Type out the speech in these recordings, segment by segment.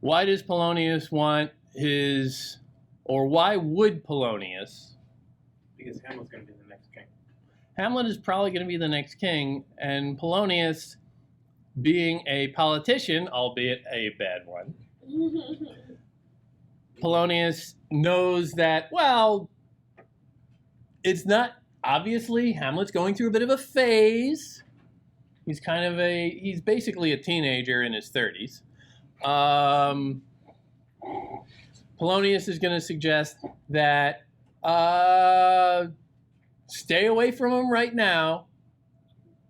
why does Polonius want his, or why would Polonius? Because Hamlet's going to be the next king. Hamlet is probably going to be the next king, and Polonius, being a politician, albeit a bad one, Polonius knows that, well, it's not, obviously, Hamlet's going through a bit of a phase. He's he's basically a teenager in his 30s. Polonius is going to suggest that stay away from him right now.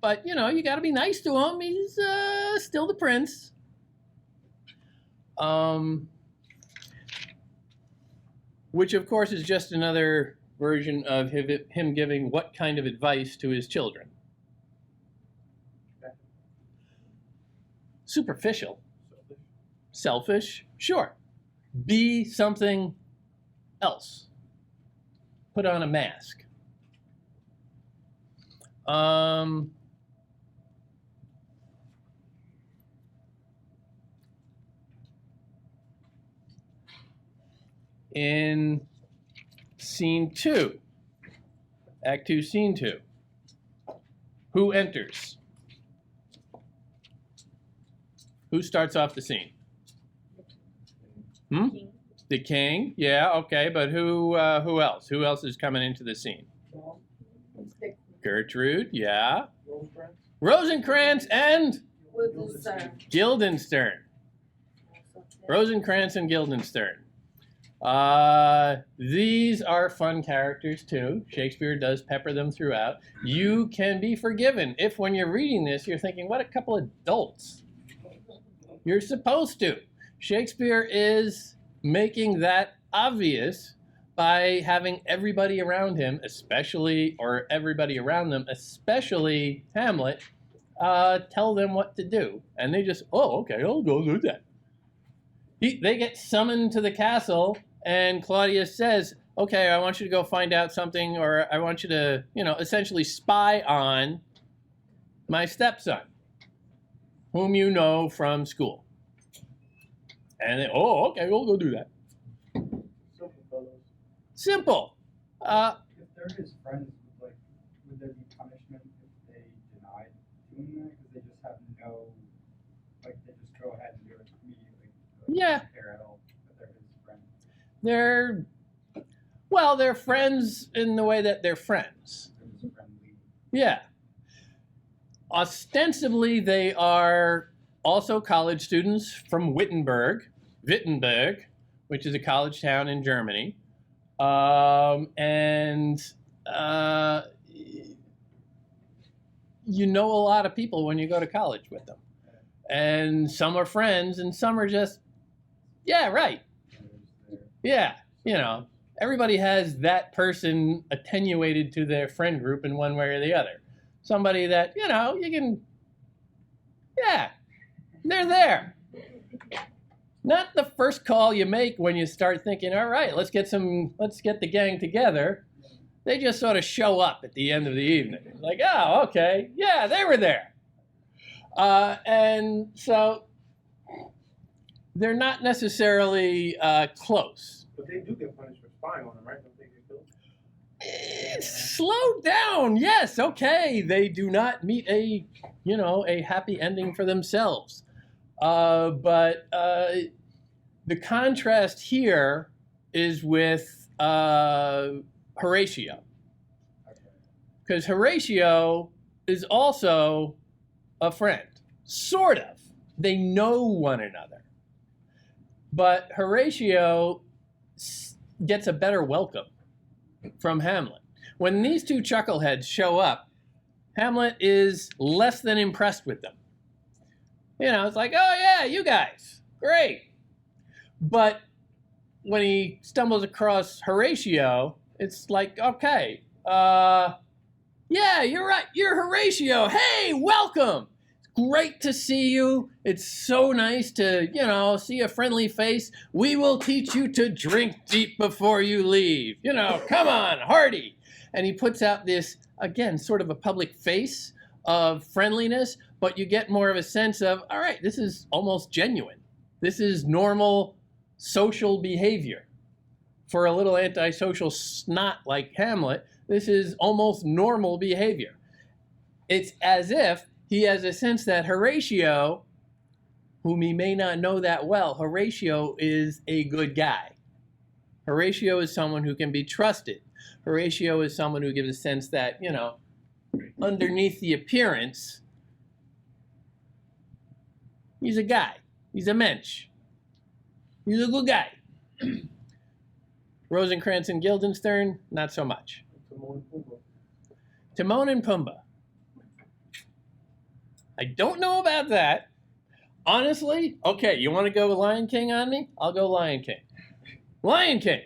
But, you know, you got to be nice to him. He's still the prince. Which, of course, is just another version of him giving what kind of advice to his children. Superficial. Selfish. Sure. Be something else. Put on a mask. In scene 2, Act 2, scene 2, who enters? Who starts off the scene? King. The king, yeah, okay, but who else? Who else is coming into the scene? Gertrude, yeah. Rosencrantz and Guildenstern. Rosencrantz and Guildenstern. These are fun characters too. Shakespeare does pepper them throughout. You can be forgiven if when you're reading this, you're thinking, what a couple of dolts. You're supposed to. Shakespeare is making that obvious by having everybody around him, especially, or everybody around them, especially Hamlet, tell them what to do. And they just, oh, okay, I'll go do that. They get summoned to the castle, and Claudius says, okay, I want you to go find out something, or I want you to, you know, essentially spy on my stepson, whom you know from school. And they, oh, okay, we'll go do that. Simple fellows. Simple. If they're his friends, like, would there be punishment if they denied doing that? Because they just have no, like, they just go ahead and do it immediately. Yeah. Don't care at all that they're his friends. They're friends in the way that they're friends. They're just friendly. Yeah. Ostensibly, they are also college students from Wittenberg, which is a college town in Germany. You know a lot of people when you go to college with them. And some are friends, and some are just, yeah, right. Yeah, you know, everybody has that person attenuated to their friend group in one way or the other. Somebody that, you know, you can, yeah, they're there. Not the first call you make when you start thinking, all right, let's get the gang together. They just sort of show up at the end of the evening. It's like, oh, okay, yeah, they were there. And so they're not necessarily close. But they do get punished for spying on them, right? Don't they get killed? Slow down. Yes, okay. They do not meet a happy ending for themselves. But the contrast here is with Horatio. Because Horatio is also a friend. Sort of. They know one another. But Horatio gets a better welcome from Hamlet. When these two chuckleheads show up, Hamlet is less than impressed with them. You know, it's like, oh yeah, you guys, great. But when he stumbles across Horatio, it's like, okay, yeah, you're right, you're Horatio. Hey, welcome. Great to see you. It's so nice to, you know, see a friendly face. We will teach you to drink deep before you leave. You know, come on, hearty. And he puts out this, again, sort of a public face of friendliness, but you get more of a sense of, all right, this is almost genuine. This is normal social behavior. For a little antisocial snot like Hamlet, this is almost normal behavior. It's as if he has a sense that Horatio, whom he may not know that well, Horatio is a good guy. Horatio is someone who can be trusted. Horatio is someone who gives a sense that, you know, underneath the appearance, he's a guy. He's a mensch. He's a good guy. Rosencrantz and Guildenstern, not so much. Timon and Pumbaa. Timon and Pumbaa. I don't know about that. Honestly, okay, you want to go Lion King on me? I'll go Lion King. Lion King.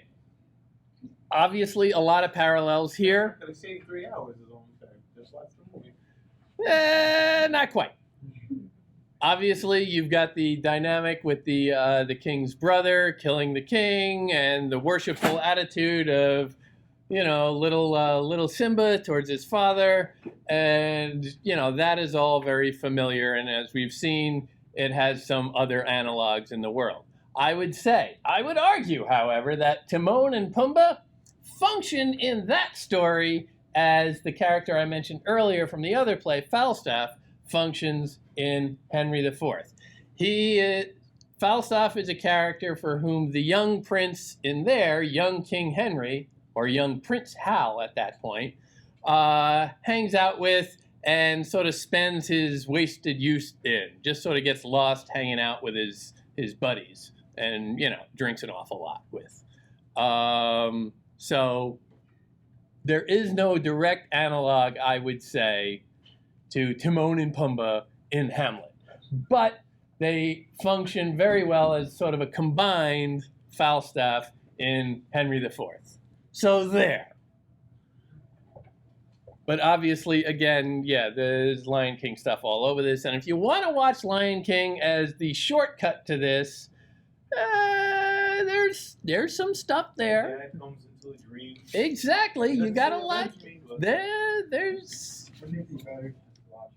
Obviously, a lot of parallels here. They say 3 hours is all I'm saying. Just watch the movie. Not quite. Obviously, you've got the dynamic with the king's brother killing the king, and the worshipful attitude of, you know, little Simba towards his father, and you know that is all very familiar. And as we've seen, it has some other analogs in the world. I would argue, however, that Timon and Pumbaa function in that story as the character I mentioned earlier from the other play, Falstaff, functions in Henry IV. Falstaff is a character for whom the young prince in there, young King Henry, or young Prince Hal at that point, hangs out with and sort of spends his wasted youth in, just sort of gets lost hanging out with his buddies and, you know, drinks an awful lot with. So there is no direct analog, I would say, to Timon and Pumbaa in Hamlet. But they function very well as sort of a combined Falstaff in Henry IV. So there. But obviously, again, yeah, there's Lion King stuff all over this. And if you want to watch Lion King as the shortcut to this, there's some stuff there. Dad comes into a dream. Exactly. You got to watch. There's... Wouldn't it be better to watch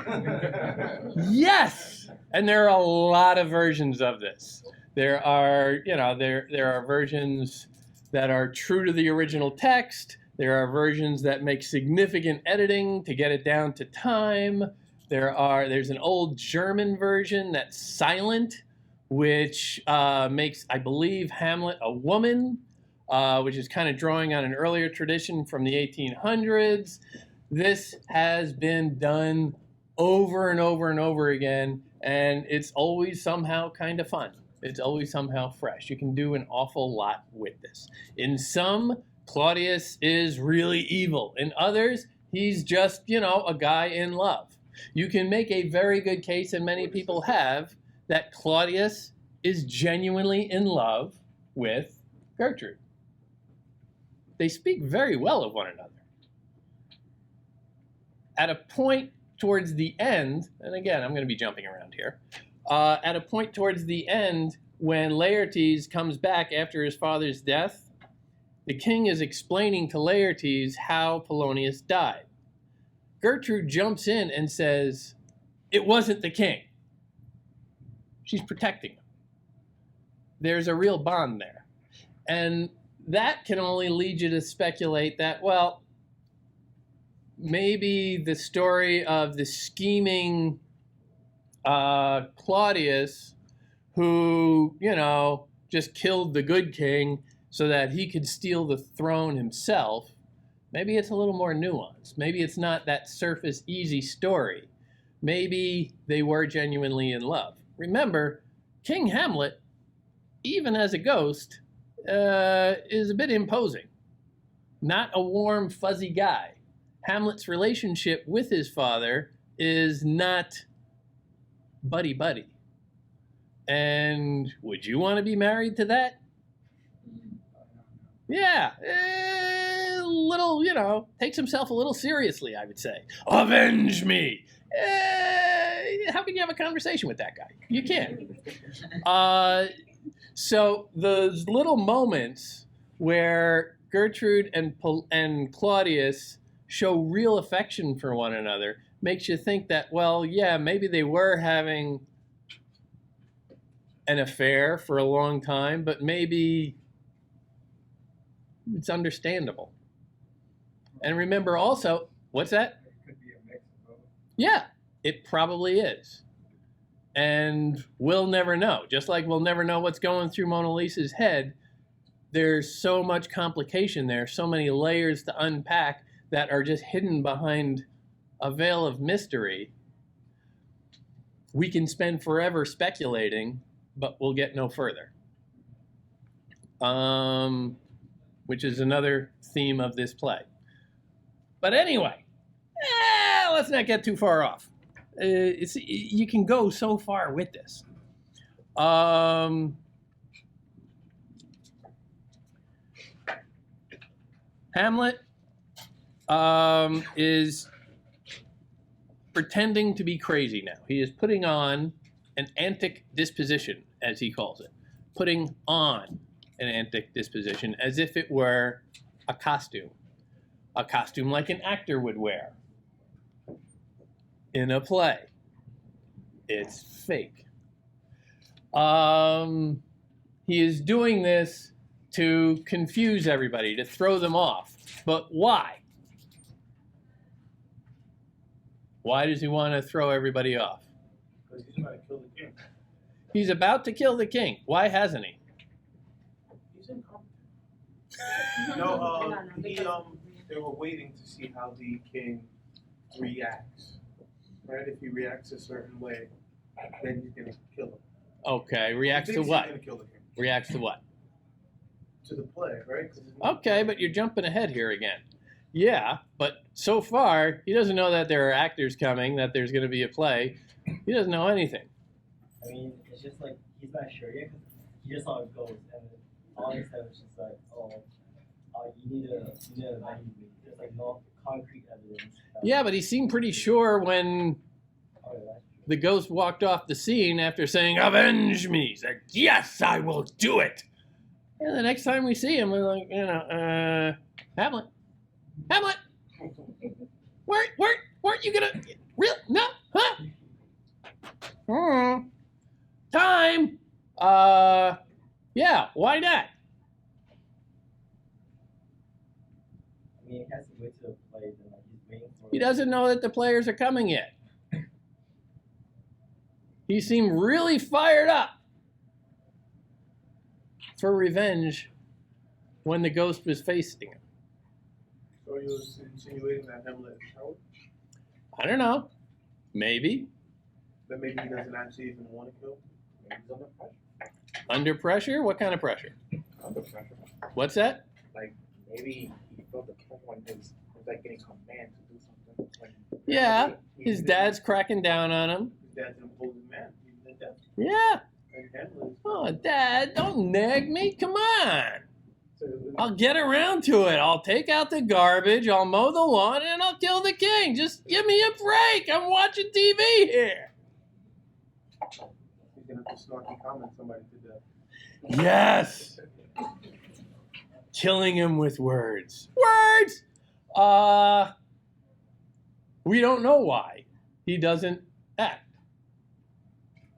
Hamlet? Yes! And there are a lot of versions of this. There are, you know, there are versions that are true to the original text. There are versions that make significant editing to get it down to time. There's an old German version that's silent, which makes, I believe, Hamlet a woman, which is kind of drawing on an earlier tradition from the 1800s. This has been done over and over and over again, and it's always somehow kind of fun. It's always somehow fresh. You can do an awful lot with this. In some, Claudius is really evil. In others, he's just, you know, a guy in love. You can make a very good case, and many people have, that Claudius is genuinely in love with Gertrude. They speak very well of one another. At a point towards the end, and again, I'm going to be jumping around here, at a point towards the end, when Laertes comes back after his father's death, the king is explaining to Laertes how Polonius died. Gertrude jumps in and says, "It wasn't the king." She's protecting him. There's a real bond there. And that can only lead you to speculate that, well, maybe the story of the scheming Claudius, who, you know, just killed the good king so that he could steal the throne himself, maybe it's a little more nuanced. Maybe it's not that surface easy story. Maybe they were genuinely in love. Remember, King Hamlet, even as a ghost, is a bit imposing. Not a warm, fuzzy guy. Hamlet's relationship with his father is not buddy-buddy. And would you want to be married to that? Yeah, little, you know, takes himself a little seriously, I would say. Avenge me! How can you have a conversation with that guy? You can't. So those little moments where Gertrude and Claudius show real affection for one another makes you think that, well, yeah, maybe they were having an affair for a long time, but maybe it's understandable. And remember also, what's that? It could be a mix of both. Yeah, it probably is. And we'll never know. Just like we'll never know what's going through Mona Lisa's head, there's so much complication there, so many layers to unpack that are just hidden behind a veil of mystery. We can spend forever speculating, but we'll get no further. Which is another theme of this play. But anyway, let's not get too far off. You can go so far with this. Hamlet is pretending to be crazy now. He is putting on an antic disposition, as he calls it. Putting on an antic disposition as if it were a costume. A costume like an actor would wear in a play. It's fake. He is doing this to confuse everybody, to throw them off. But why? Why does he want to throw everybody off? Because he's about to kill the king. He's about to kill the king. Why hasn't he? He's incompetent. No, they were waiting to see how the king reacts. Right? If he reacts a certain way, then he's gonna kill him. Okay, reacts He to thinks what? He's gonna kill the king. Reacts to what? To the play, right? Okay, but you're jumping ahead here again. Yeah, but so far, he doesn't know that there are actors coming, that there's going to be a play. He doesn't know anything. I mean, it's just like, he's not sure yet, because he just saw it goes, and all he said was just like, you need to avenge me. There's like no concrete evidence. Yeah, but he seemed pretty sure when Oh, yeah, that's true. the ghost walked off the scene after saying, "Avenge me." He's like, "Yes, I will do it." And the next time we see him, we're like, Hamlet. Hamlet! Weren't you gonna, real, no, huh? Time! Yeah, why not? I mean, he has to wait till the plays, and like, he's waiting for. He doesn't know that the players are coming yet. He seemed really fired up for revenge when the ghost was facing him. So you're insinuating that Hamlet is a coward? I don't know. Maybe. That maybe he doesn't actually even want to kill? Maybe he's under pressure. Under pressure? What kind of pressure? Under pressure. What's that? Like maybe he felt the pressure when he was like getting command to do something. When Yeah, He- his dad's cracking down on him. His dad's an imposing man. He's the death. Yeah. And Hamlet is. Oh, Dad, don't nag me. Come on. So, I'll get around to it. I'll take out the garbage, I'll mow the lawn, and I'll kill the king. Just give me a break. I'm watching TV here. he's gonna have to snarky comment somebody to death. Yes. Killing him with words. Words! We don't know why he doesn't act.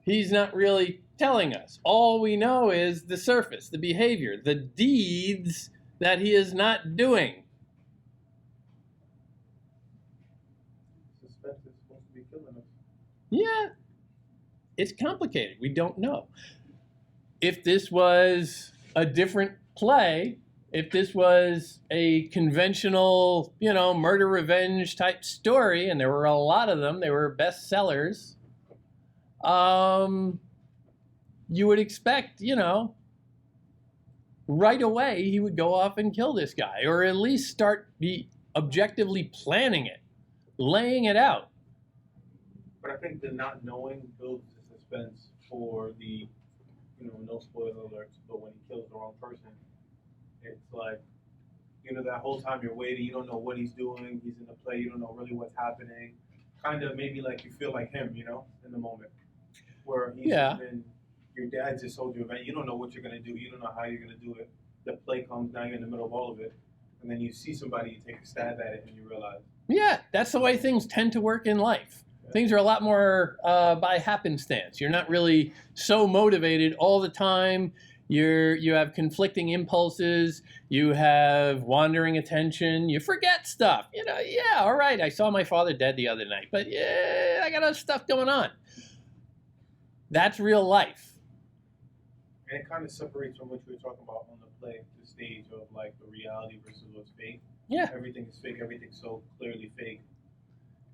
He's not really telling us. All we know is the surface, the behavior, the deeds that he is not doing. Suspense is supposed to be killing us. Yeah, it's complicated. We don't know. If this was a different play, if this was a conventional, murder revenge type story, and there were a lot of them, they were bestsellers, you would expect, right away he would go off and kill this guy, or at least start be objectively planning it, laying it out. But I think the not knowing builds the suspense for the, no spoiler alerts, but when he kills the wrong person, it's like, that whole time you're waiting, you don't know what he's doing, he's in the play, you don't know really what's happening. Kind of maybe like you feel like him, in the moment. Where he's Yeah. been, your dad just told you about, you don't know what you're going to do, you don't know how you're going to do it. The play comes, now you're in the middle of all of it. And then you see somebody, you take a stab at it, and you realize. Yeah, that's the way things tend to work in life. Things are a lot more by happenstance. You're not really so motivated all the time. You have conflicting impulses. You have wandering attention. You forget stuff. You know, yeah, all right, I saw my father dead the other night, but yeah, I got other stuff going on. That's real life. And it kind of separates from what you were talking about on the play, the stage of like the reality versus what's fake. Yeah. Everything is fake. Everything's so clearly fake.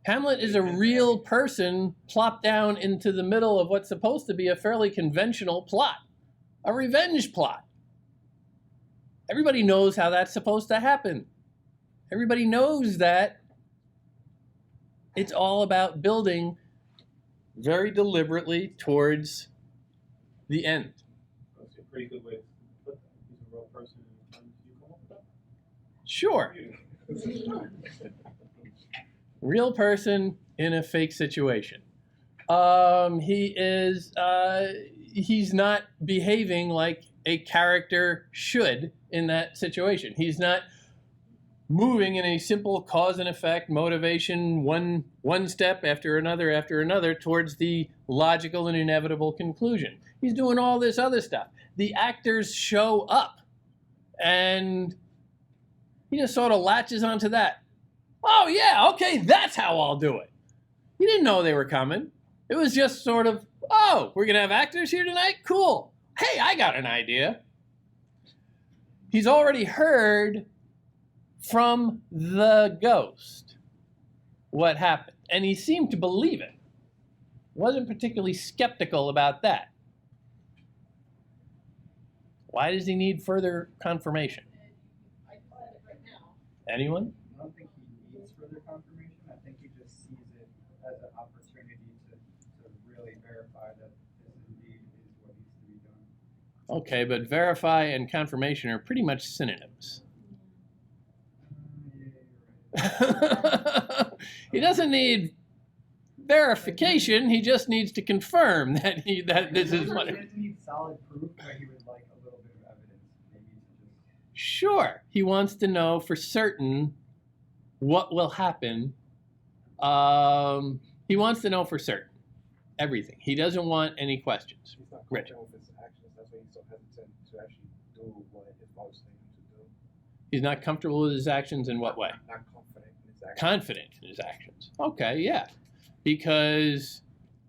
Hamlet is a real person plopped down into the middle of what's supposed to be a fairly conventional plot, a revenge plot. Everybody knows how that's supposed to happen. Everybody knows that it's all about building very deliberately towards the end. That's a pretty good way to put that. He's a real person. You come up with that? Sure. Real person in a fake situation. He's not behaving like a character should in that situation. He's not moving in a simple cause and effect motivation, one step after another towards the logical and inevitable conclusion. He's doing all this other stuff. The actors show up and he just sort of latches onto that. Oh yeah, okay, that's how I'll do it. He didn't know they were coming. It was just sort of, oh, we're gonna have actors here tonight? Cool. Hey, I got an idea. He's already heard from the ghost what happened, and he seemed to believe it. Wasn't particularly skeptical about that. Why does he need further confirmation? Anyone? I don't think he needs further confirmation. I think he just sees it as an opportunity to really verify that this indeed is what needs to be done. Okay, but verify and confirmation are pretty much synonyms. Yeah, you're right. He doesn't need verification. He just needs to confirm that this is what. He doesn't need solid proof, but he would like a little bit of evidence, maybe to just. Sure, he wants to know for certain what will happen. He wants to know for certain everything. He doesn't want any questions. He's not Rich. confident with his actions. That's why he's so hesitant to actually do what his father's saying him to do. He's not comfortable with his actions in what way? Not confident in his actions. Confident in his actions. Okay, yeah. Because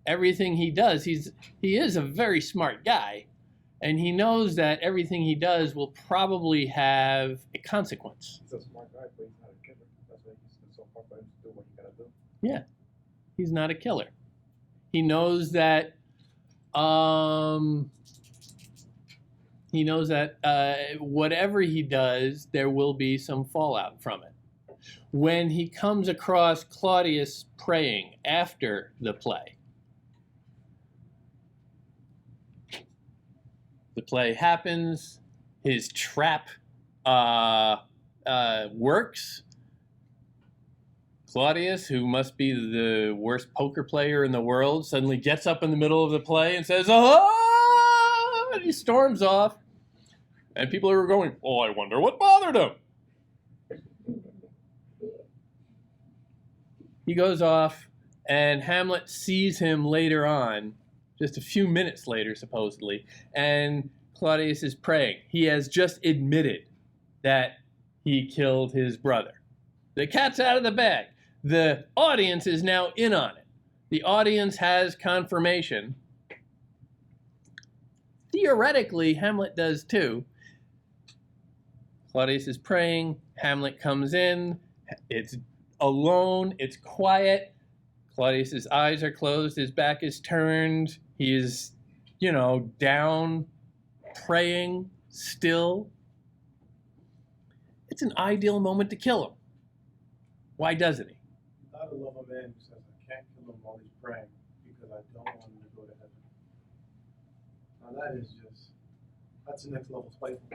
everything he does, he is a very smart guy, and he knows that everything he does will probably have a consequence. He's a smart guy, but he's not a killer. That's why he's so hard for him to do what he gotta do. Yeah, he's not a killer. He knows that. Whatever he does, there will be some fallout from it. When he comes across Claudius praying after the play, the play happens. His trap works. Claudius, who must be the worst poker player in the world, suddenly gets up in the middle of the play and says, "Oh!" And he storms off. And people are going, "Oh, I wonder what bothered him." He goes off, and Hamlet sees him later on, just a few minutes later, supposedly, and Claudius is praying. He has just admitted that he killed his brother. The cat's out of the bag. The audience is now in on it. The audience has confirmation. Theoretically, Hamlet does too. Claudius is praying. Hamlet comes in. It's alone. It's quiet. Claudius's eyes are closed. His back is turned. He is, down, praying, still. It's an ideal moment to kill him. Why doesn't he? I love a man who says, I can't kill him while he's praying because I don't want him to go to heaven. Now that's the next level spiteful.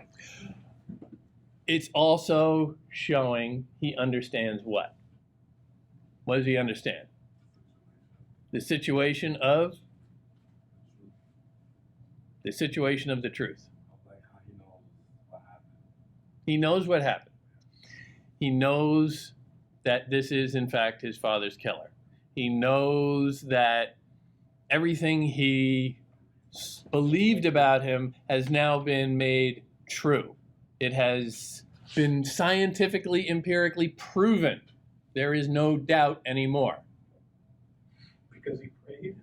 It's also showing he understands what? What does he understand? The situation of the truth. Like how he knows what happened. He knows what happened. He knows that this is, in fact, his father's killer. He knows that everything he believed about him has now been made true. It has been scientifically, empirically proven. There is no doubt anymore. Because he prayed?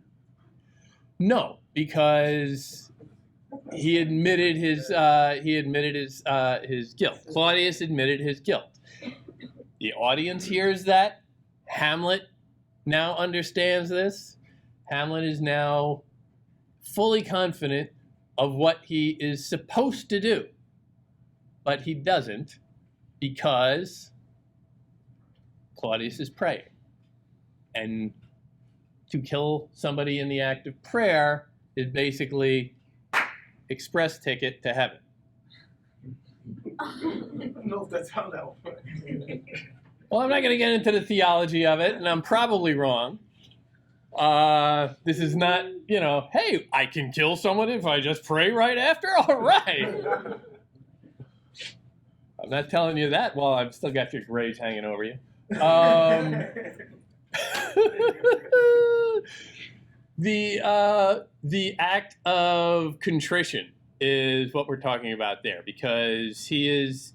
No, because he admitted his guilt. Claudius admitted his guilt. The audience hears that. Hamlet now understands this. Hamlet is now fully confident of what he is supposed to do, but he doesn't because Claudius is praying. And to kill somebody in the act of prayer is basically express ticket to heaven. I don't know if that's how that works. Well, I'm not going to get into the theology of it, and I'm probably wrong. This is not, hey, I can kill someone if I just pray right after? All right. I'm not telling you that while I've still got your grays hanging over you. The act of contrition is what we're talking about there, because he is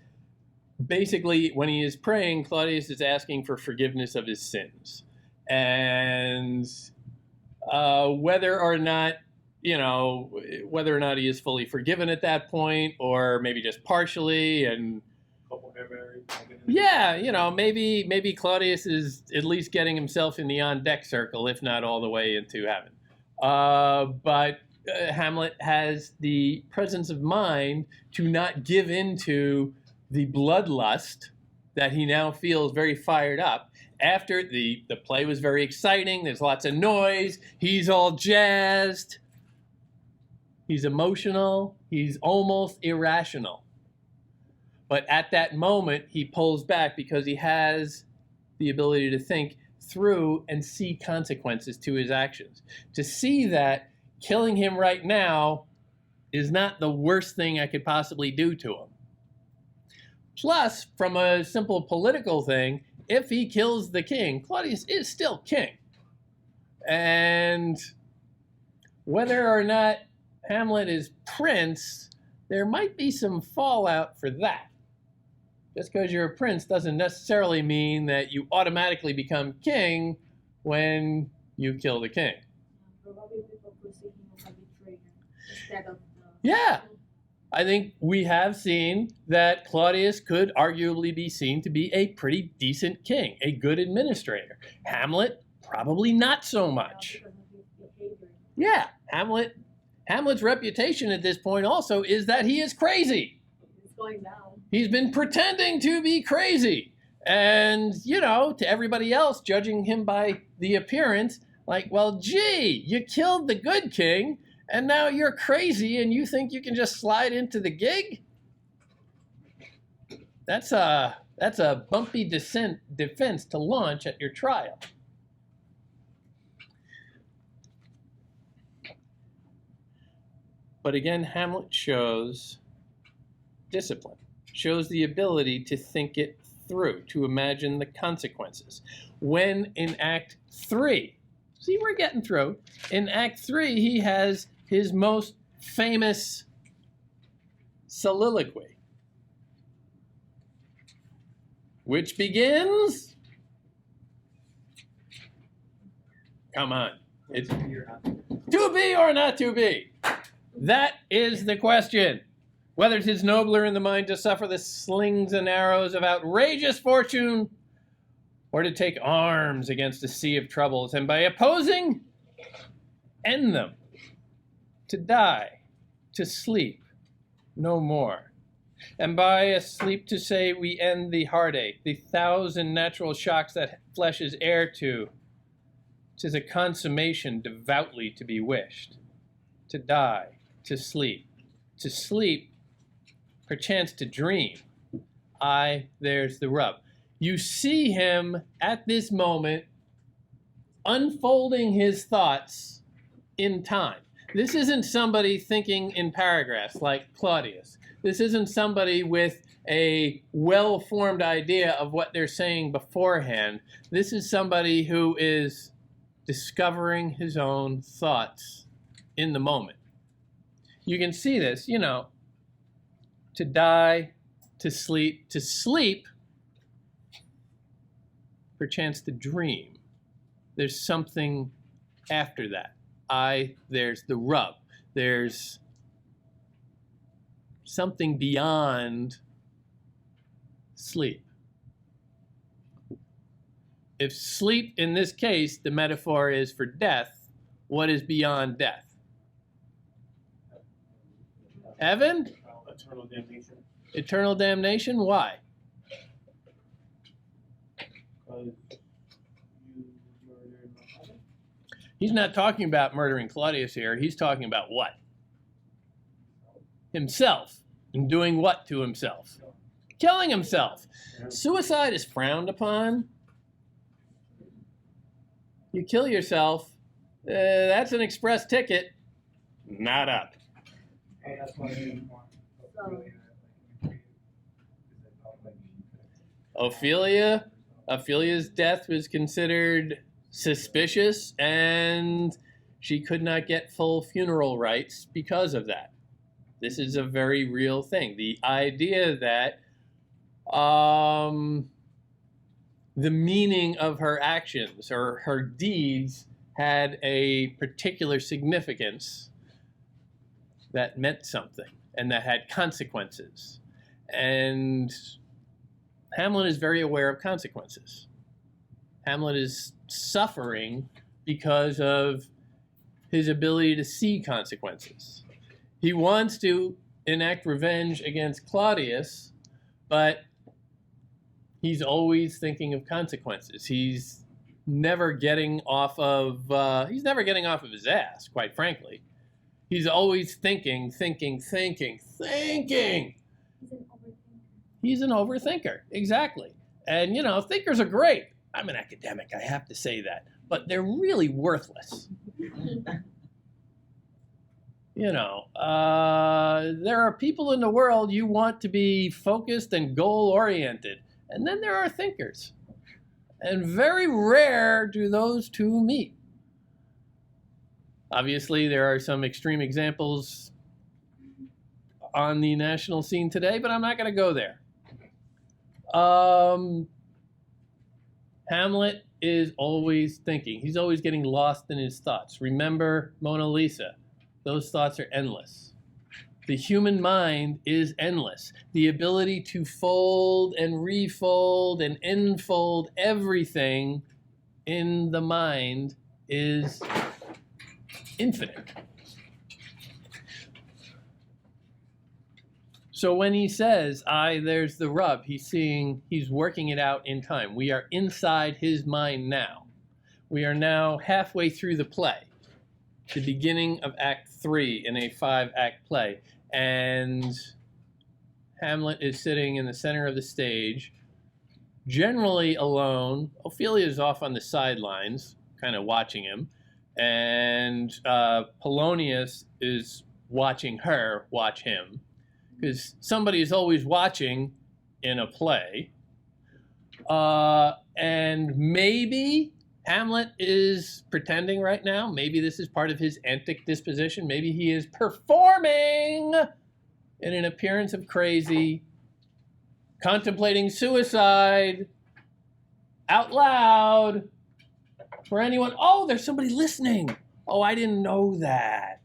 basically, when he is praying, Claudius is asking for forgiveness of his sins. And whether or not he is fully forgiven at that point, or maybe just partially, and Couple hair married. yeah, maybe Claudius is at least getting himself in the on-deck circle, if not all the way into heaven. But Hamlet has the presence of mind to not give into the bloodlust that he now feels very fired up. After the play was very exciting, there's lots of noise, he's all jazzed, he's emotional, he's almost irrational. But at that moment, he pulls back because he has the ability to think through and see consequences to his actions. To see that killing him right now is not the worst thing I could possibly do to him. Plus, from a simple political thing, if he kills the king, Claudius is still king. And whether or not Hamlet is prince, there might be some fallout for that. Just because you're a prince doesn't necessarily mean that you automatically become king when you kill the king. Probably people could see him as a betrayer instead of Yeah. I think we have seen that Claudius could arguably be seen to be a pretty decent king, a good administrator. Hamlet, probably not so much. because of his behavior. Yeah, Hamlet's reputation at this point also is that he is crazy. It's going down. He's been pretending to be crazy. And, to everybody else, judging him by the appearance, like, well, gee, you killed the good king, and now you're crazy and you think you can just slide into the gig? That's a bumpy defense to launch at your trial. But again, Hamlet shows discipline, shows the ability to think it through, to imagine the consequences. When in Act 3, see, we're getting through. In Act 3, he has his most famous soliloquy, which begins, come on, it's to be or not to be. That is the question. Whether 'tis nobler in the mind to suffer the slings and arrows of outrageous fortune, or to take arms against a sea of troubles, and by opposing, end them. To die, to sleep, no more. And by a sleep to say we end the heartache, the thousand natural shocks that flesh is heir to. 'Tis a consummation devoutly to be wished. To die, to sleep, perchance to dream. Aye, there's the rub. You see him at this moment unfolding his thoughts in time. This isn't somebody thinking in paragraphs like Claudius. This isn't somebody with a well-formed idea of what they're saying beforehand. This is somebody who is discovering his own thoughts in the moment. You can see this, you know, to die, to sleep, perchance to dream. There's something after that. There's the rub. There's something beyond sleep. If sleep, in this case, the metaphor is for death, what is beyond death? Evan? Eternal damnation. Eternal damnation? Why? Because you murdered my father. He's not talking about murdering Claudius here. He's talking about what? Himself. And doing what to himself? Killing himself. Suicide is frowned upon. You kill yourself, that's an express ticket. Not up. And that's why they didn't want Ophelia, like, because they felt like she could Ophelia's death was considered suspicious, and she could not get full funeral rites because of that. This is a very real thing. The idea that the meaning of her actions or her deeds had a particular significance that meant something and that had consequences. And Hamlet is very aware of consequences. Hamlet is suffering because of his ability to see consequences. He wants to enact revenge against Claudius, but he's always thinking of consequences. He's never getting off of his ass, quite frankly. He's always thinking. He's an overthinker. He's an overthinker, exactly. And, you know, thinkers are great. I'm an academic, I have to say that. But they're really worthless. You know, there are people in the world you want to be focused and goal-oriented. And then there are thinkers. And very rare do those two meet. Obviously, there are some extreme examples on the national scene today, but I'm not going to go there. Hamlet is always thinking. He's always getting lost in his thoughts. Remember Mona Lisa. Those thoughts are endless. The human mind is endless. The ability to fold and refold and enfold everything in the mind is infinite. So when he says, there's the rub, he's working it out in time. We are inside his mind now. We are now halfway through the play, the beginning of Act 3 in a 5-act play. And Hamlet is sitting in the center of the stage, generally alone. Ophelia is off on the sidelines, kind of watching him. And Polonius is watching her watch him. Because somebody is always watching in a play. And maybe Hamlet is pretending right now. Maybe this is part of his antic disposition. Maybe he is performing in an appearance of crazy, contemplating suicide out loud for anyone. Oh, there's somebody listening. Oh, I didn't know that.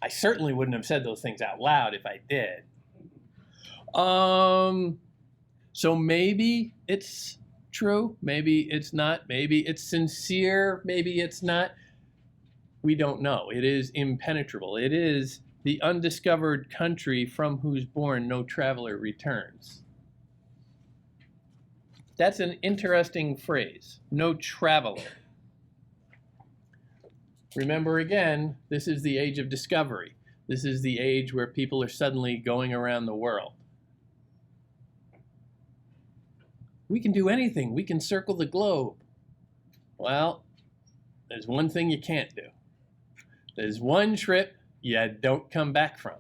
I certainly wouldn't have said those things out loud if I did. So maybe it's true, maybe it's not, maybe it's sincere, maybe it's not. We don't know. It is impenetrable. It is the undiscovered country from whose bourne no traveler returns. That's an interesting phrase, no traveler. Remember again, this is the age of discovery. This is the age where people are suddenly going around the world. We can do anything. We can circle the globe. Well, there's one thing you can't do. There's one trip you don't come back from.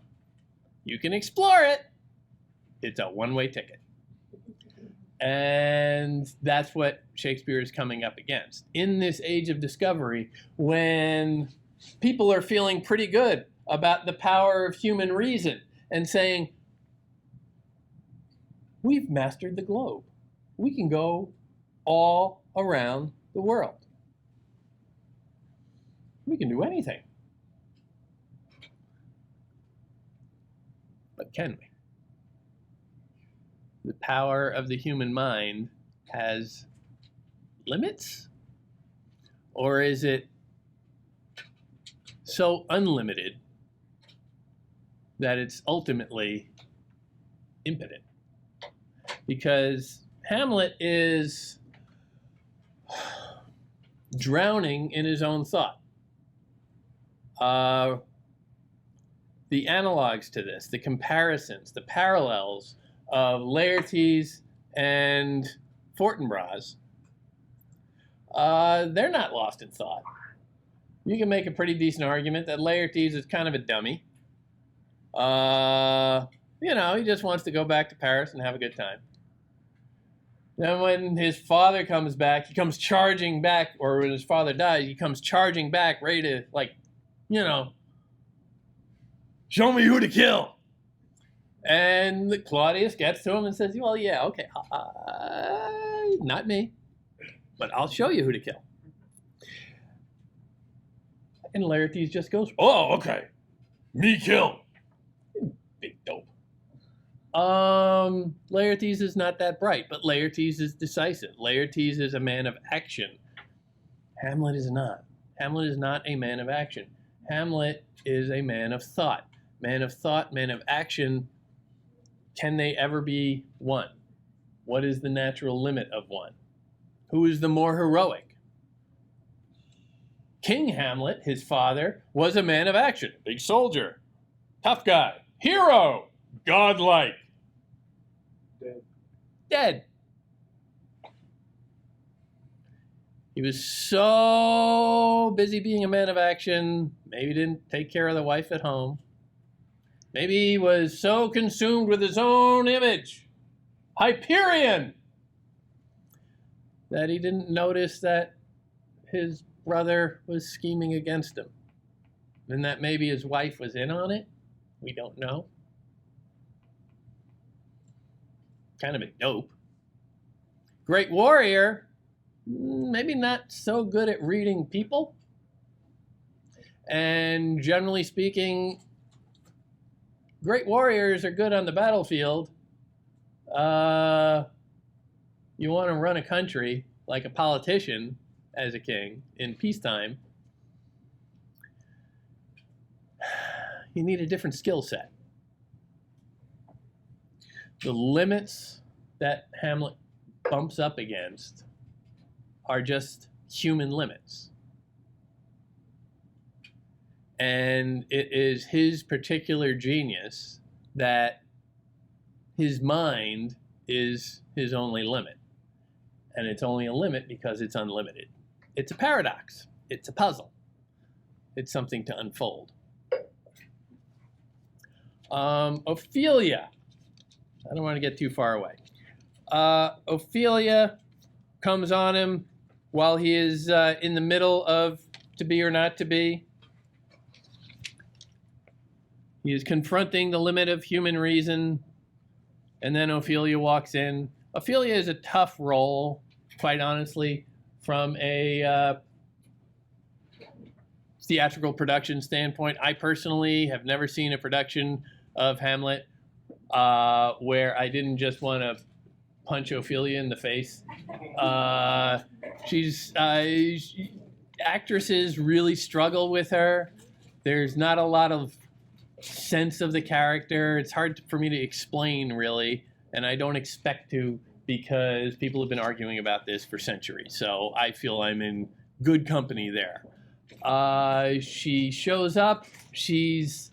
You can explore it. It's a one-way ticket. And that's what Shakespeare is coming up against. In this age of discovery, when people are feeling pretty good about the power of human reason and saying, we've mastered the globe. We can go all around the world. We can do anything. But can we? The power of the human mind has limits? Or is it so unlimited that it's ultimately impotent? Because Hamlet is drowning in his own thought. The analogs to this, the comparisons, the parallels of Laertes and Fortinbras, they're not lost in thought. You can make a pretty decent argument that Laertes is kind of a dummy. He just wants to go back to Paris and have a good time. Then when his father comes back, he comes charging back, or when his father dies, he comes charging back, ready to, show me who to kill. And Claudius gets to him and says, well, yeah, okay, not me, but I'll show you who to kill. And Laertes just goes, oh, okay, me kill. Big dope. Laertes is not that bright, but Laertes is decisive. Laertes is a man of action. Hamlet is not. Hamlet is not a man of action. Hamlet is a man of thought. Man of thought, man of action. Can they ever be one? What is the natural limit of one? Who is the more heroic? King Hamlet, his father, was a man of action. Big soldier. Tough guy. Hero. Godlike. Dead. He was so busy being a man of action, maybe didn't take care of the wife at home. Maybe he was so consumed with his own image, Hyperion, that he didn't notice that his brother was scheming against him. And that maybe his wife was in on it. We don't know. Kind of a dope. Great warrior, maybe not so good at reading people. And generally speaking, great warriors are good on the battlefield. You want to run a country like a politician as a king in peacetime, you need a different skill set. The limits that Hamlet bumps up against are just human limits. And it is his particular genius that his mind is his only limit. And it's only a limit because it's unlimited. It's a paradox. It's a puzzle. It's something to unfold. Ophelia. I don't want to get too far away. Ophelia comes on him while he is in the middle of to be or not to be. He is confronting the limit of human reason, and then Ophelia walks in. Ophelia is a tough role, quite honestly, from a theatrical production standpoint. I personally have never seen a production of Hamlet where I didn't just want to punch Ophelia in the face. Actresses really struggle with her. There's not a lot of sense of the character. It's hard for me to explain, really, and I don't expect to, because people have been arguing about this for centuries. So I feel I'm in good company there. She shows up. She's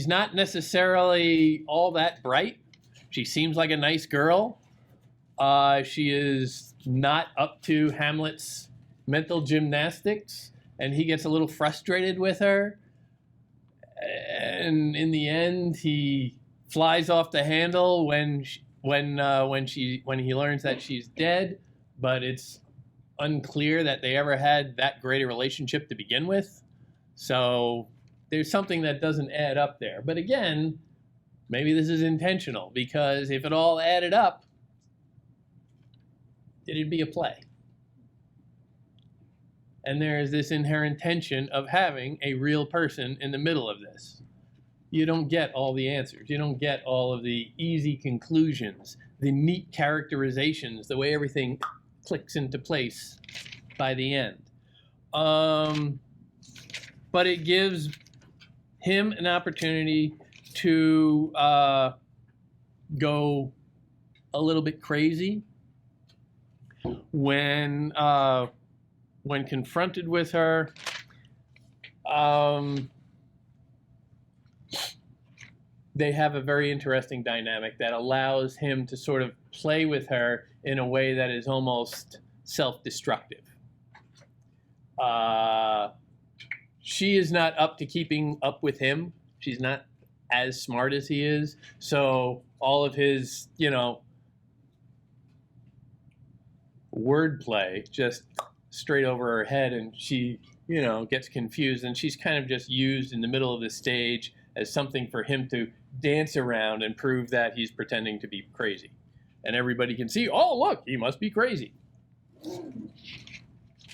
not necessarily all that bright. She seems like a nice girl. She is not up to Hamlet's mental gymnastics, and he gets a little frustrated with her. And in the end, he flies off the handle when when he learns that she's dead, but it's unclear that they ever had that great a relationship to begin with. So there's something that doesn't add up there. But again, maybe this is intentional, because if it all added up, it'd be a play. And there's this inherent tension of having a real person in the middle of this. You don't get all the answers. You don't get all of the easy conclusions, the neat characterizations, the way everything clicks into place by the end. But it gives him an opportunity to go a little bit crazy when confronted with her. They have a very interesting dynamic that allows him to sort of play with her in a way that is almost self-destructive. She is not up to keeping up with him. She's not as smart as he is. So all of his, wordplay just straight over her head, and she, gets confused, and she's kind of just used in the middle of the stage as something for him to dance around and prove that he's pretending to be crazy. And everybody can see, oh, look, he must be crazy.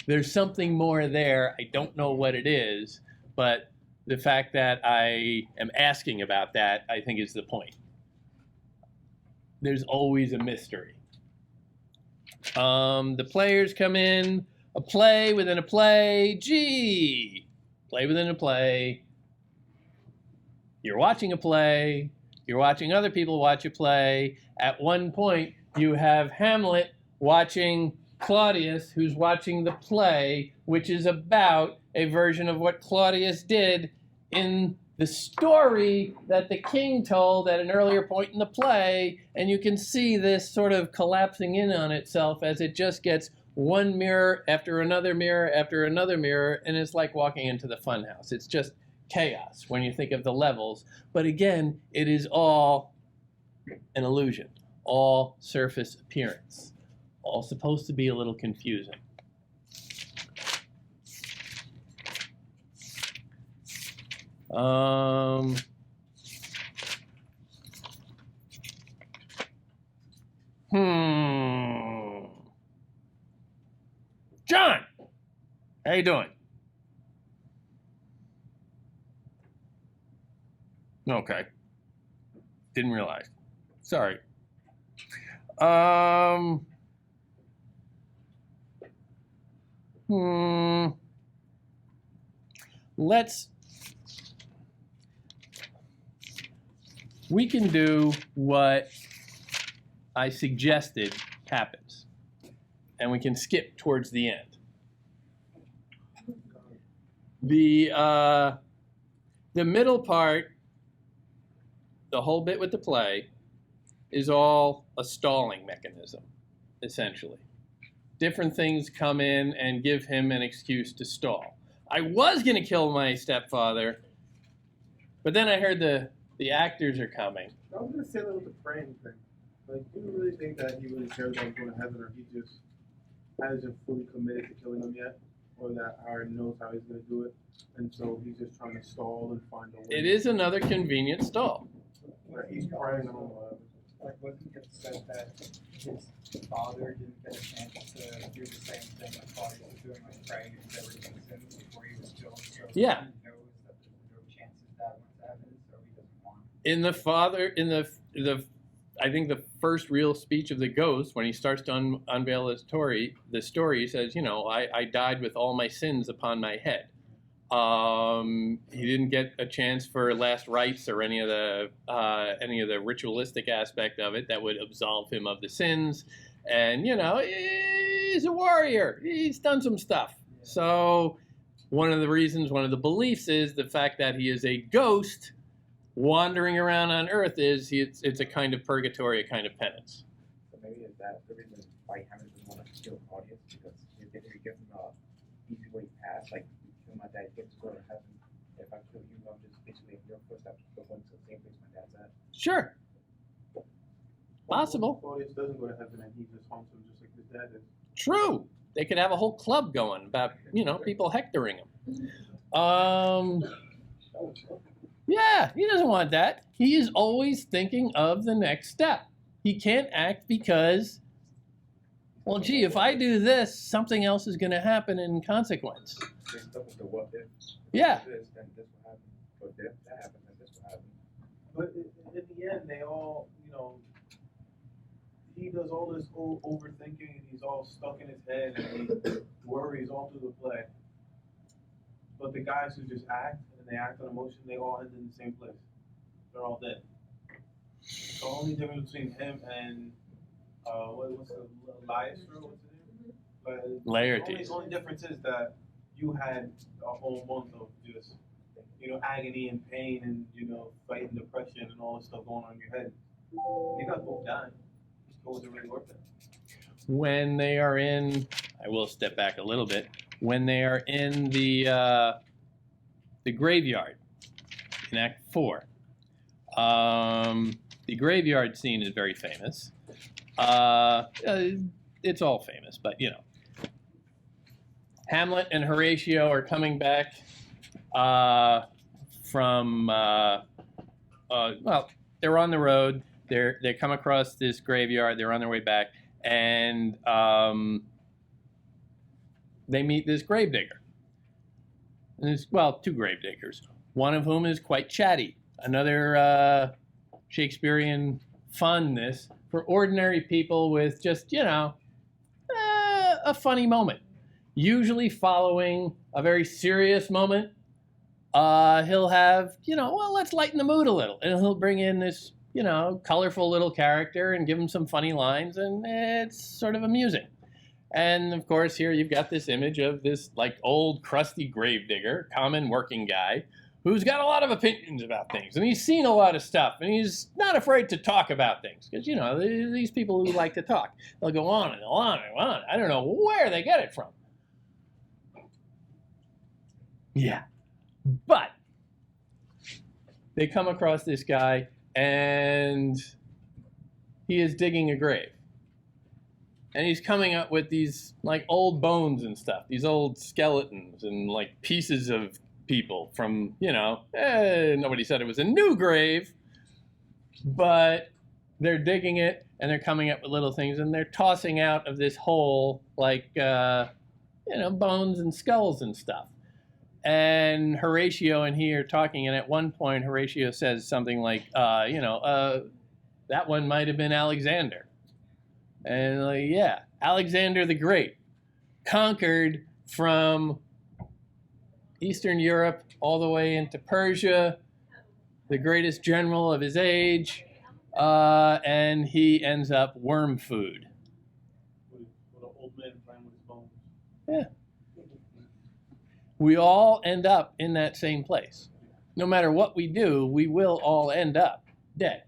There's something more there. I don't know what it is, but the fact that I am asking about that, I think, is the point. There's always a mystery. The players come in, a play within a play. Gee, play within a play. You're watching a play. You're watching other people watch a play. At one point, you have Hamlet watching Claudius, who's watching the play, which is about a version of what Claudius did in the story that the king told at an earlier point in the play. And you can see this sort of collapsing in on itself as it just gets one mirror after another mirror after another mirror, and it's like walking into the funhouse. It's just chaos when you think of the levels. But again, it is all an illusion, all surface appearance, all supposed to be a little confusing. John, how you doing? Okay. Didn't realize. Sorry. We can do what I suggested happens, and we can skip towards the end. The middle part, the whole bit with the play, is all a stalling mechanism, essentially. Different things come in and give him an excuse to stall. I was going to kill my stepfather, but then I heard the actors are coming. I was gonna say that with the praying thing. Like, do you really think that he really cares about going to heaven, or he just hasn't fully committed to killing him yet, or that Aaron knows how he's gonna do it, and so he's just trying to stall and find a way? It is another convenient stall. Like, he's praying on Like, wasn't it said that his father didn't get a chance to do the same thing that Claudius was doing, like praying and get rid of his sins before he was killed? So Yeah. he knows that there's no chances that went to heaven, so he doesn't want In I think the first real speech of the ghost, when he starts to unveil the story, he says, I died with all my sins upon my head. He didn't get a chance for last rites or any of the ritualistic aspect of it that would absolve him of the sins. And he's a warrior. He's done some stuff. So one of the beliefs is the fact that he is a ghost wandering around on Earth. It's a kind of purgatory, a kind of penance. So maybe is that the reason why Hamlet doesn't want to kill Claudius, because if they give him an easy way pass, like my dad gets to go to heaven. If I kill you, I'm just basically in your footsteps, going to the same place my dad's at. Sure. Possible. Claudius doesn't go to heaven and he just haunts him just like his dad is. True. They could have a whole club going about, people hectoring him. Yeah, he doesn't want that. He is always thinking of the next step. He can't act because, well, gee, if I do this, something else is going to happen in consequence. They stuck with the what if. Yeah. This, then this will happen. But if that happens, then this will happen. But in the end, they all, he does all this overthinking and he's all stuck in his head and he worries all through the play. But the guys who just act and they act on emotion, they all end in the same place. They're all dead. The only difference between him and what's the Lyestro? What's his name? Laertes. The only difference is that you had a whole month of just agony and pain and fighting depression and all this stuff going on in your head. You got both dying. It wasn't really worth it. When they are in, I will step back a little bit. When they are in the graveyard in Act 4, the graveyard scene is very famous. It's all famous, but Hamlet and Horatio are coming back from they're on the road. They come across this graveyard. They're on their way back, and they meet this gravedigger. And there's, two gravediggers. One of whom is quite chatty. Another Shakespearean fondness for ordinary people with just, a funny moment. Usually following a very serious moment, he'll have, let's lighten the mood a little. And he'll bring in this, colorful little character and give him some funny lines, and it's sort of amusing. And of course, here you've got this image of this old crusty gravedigger, common working guy, who's got a lot of opinions about things, and he's seen a lot of stuff, and he's not afraid to talk about things, because these people who like to talk, they'll go on and on and on. I don't know where they get it from. Yeah, but they come across this guy, and he is digging a grave. And he's coming up with these old bones and stuff, these old skeletons and pieces of people from, nobody said it was a new grave, but they're digging it and they're coming up with little things and they're tossing out of this hole bones and skulls and stuff. And Horatio and he are talking, and at one point Horatio says something like, that one might have been Alexander. And yeah, Alexander the Great, conquered from Eastern Europe all the way into Persia, the greatest general of his age, and he ends up worm food. What an old man playing with his bones. Yeah. We all end up in that same place. No matter what we do, we will all end up dead.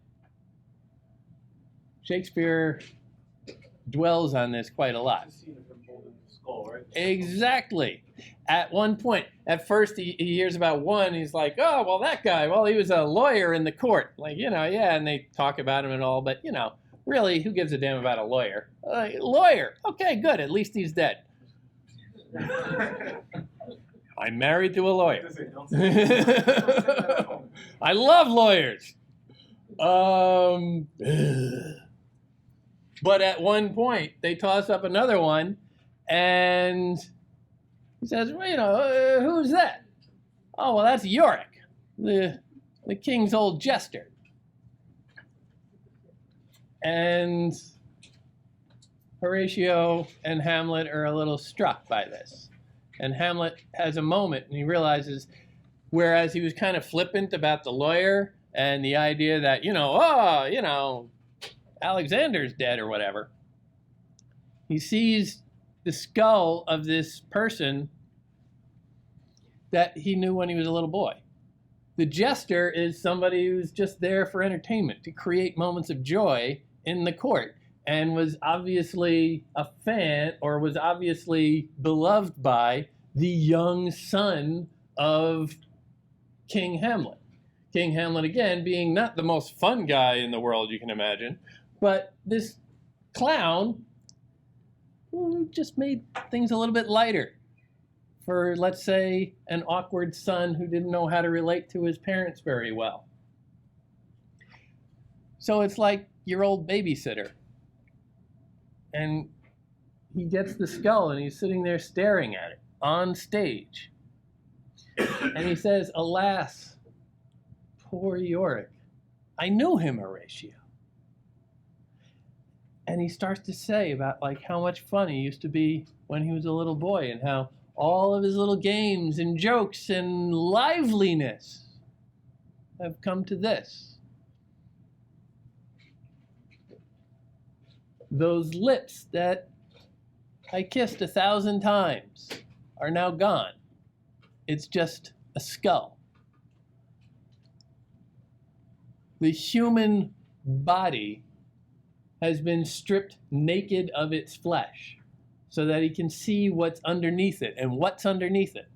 Shakespeare dwells on this quite a lot. Skull, right? Exactly. At one point, at first he hears about one, he's like, oh, well, that guy, well, he was a lawyer in the court. Yeah, and they talk about him and all, but, really, who gives a damn about a lawyer? Lawyer, okay, good, at least he's dead. I'm married to a lawyer. I love lawyers. But at one point, they toss up another one, and he says, well, who's that? Oh, well, that's Yorick, the king's old jester. And Horatio and Hamlet are a little struck by this. And Hamlet has a moment, and he realizes, whereas he was kind of flippant about the lawyer and the idea that, Alexander's dead or whatever, he sees the skull of this person that he knew when he was a little boy. The jester is somebody who's just there for entertainment, to create moments of joy in the court, and was obviously a fan, or was obviously beloved by the young son of King Hamlet. King Hamlet, again, being not the most fun guy in the world you can imagine, But this clown just made things a little bit lighter for, let's say, an awkward son who didn't know how to relate to his parents very well. So it's like your old babysitter. And he gets the skull and he's sitting there staring at it on stage. And he says, "Alas, poor Yorick. I knew him, Horatio." And he starts to say about like how much fun he used to be when he was a little boy and how all of his little games and jokes and liveliness have come to this. Those lips that I kissed 1,000 times are now gone. It's just a skull. The human body has been stripped naked of its flesh so that he can see what's underneath it. And what's underneath it?